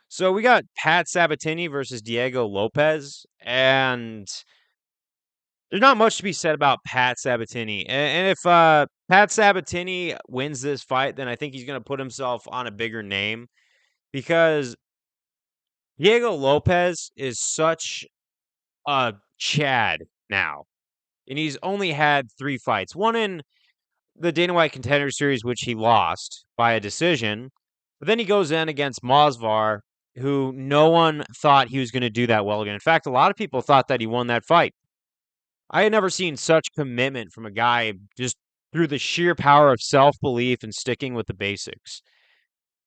So we got Pat Sabatini versus Diego Lopes, and there's not much to be said about Pat Sabatini. And if Pat Sabatini wins this fight, then I think he's going to put himself on a bigger name because Diego Lopes is such a Chad now. And he's only had 3 fights. One in the Dana White Contender Series, which he lost by a decision. But then he goes in against Masvar, who no one thought he was going to do that well again. In fact, a lot of people thought that he won that fight. I had never seen such commitment from a guy just through the sheer power of self-belief and sticking with the basics.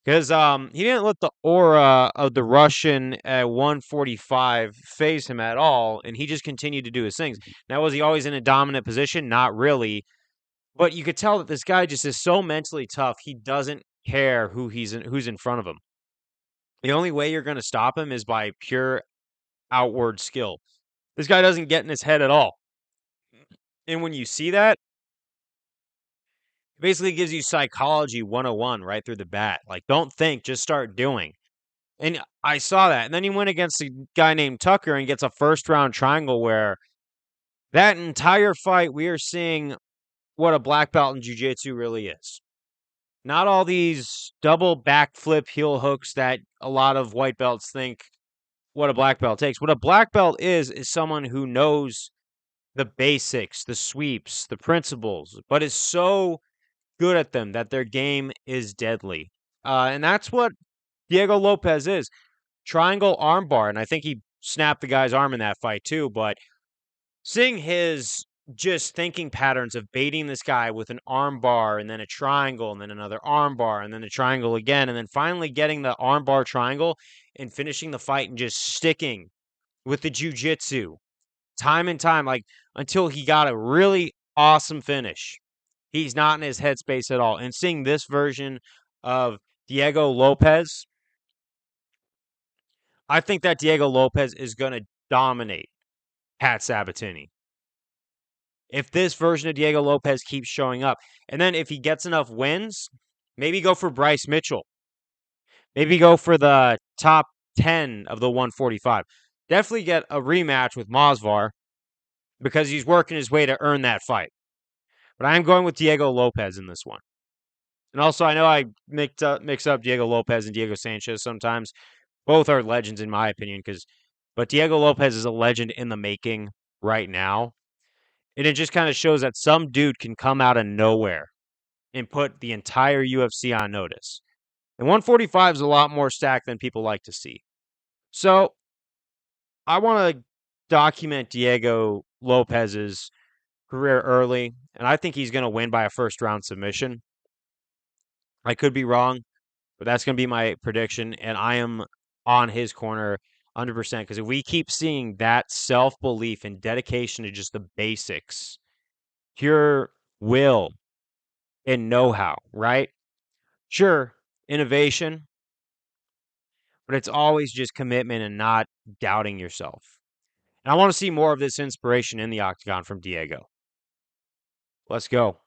Because he didn't let the aura of the Russian at 145 phase him at all, and he just continued to do his things. Now, was he always in a dominant position? Not really. But you could tell that this guy just is so mentally tough. He doesn't care who's in front of him. The only way you're going to stop him is by pure outward skill. This guy doesn't get in his head at all. And when you see that, it basically gives you psychology 101 right through the bat. Like, don't think, just start doing. And I saw that. And then he went against a guy named Tucker and gets a first round triangle where that entire fight we are seeing what a black belt in jiu-jitsu really is. Not all these double backflip heel hooks that a lot of white belts think what a black belt takes. What a black belt is someone who knows the basics, the sweeps, the principles, but is so good at them that their game is deadly. And that's what Diego Lopes is. Triangle armbar, and I think he snapped the guy's arm in that fight too, but seeing his just thinking patterns of baiting this guy with an arm bar and then a triangle and then another arm bar and then a triangle again and then finally getting the arm bar triangle and finishing the fight and just sticking with the jiu-jitsu time and time, like until he got a really awesome finish. He's not in his headspace at all. And seeing this version of Diego Lopes, I think that Diego Lopes is going to dominate Pat Sabatini if this version of Diego Lopes keeps showing up. And then if he gets enough wins, maybe go for Bryce Mitchell. Maybe go for the top 10 of the 145. Definitely get a rematch with Masvar because he's working his way to earn that fight. But I am going with Diego Lopes in this one. And also, I know I mix up Diego Lopes and Diego Sanchez sometimes. Both are legends in my opinion, but Diego Lopes is a legend in the making right now. And it just kind of shows that some dude can come out of nowhere and put the entire UFC on notice. And 145 is a lot more stacked than people like to see. So I want to document Diego Lopes's career early, and I think he's going to win by a first round submission. I could be wrong, but that's going to be my prediction, and I am on his corner 100% because if we keep seeing that self-belief and dedication to just the basics, pure will and know-how, right? Sure, innovation, but it's always just commitment and not doubting yourself. And I want to see more of this inspiration in the octagon from Diego. Let's go.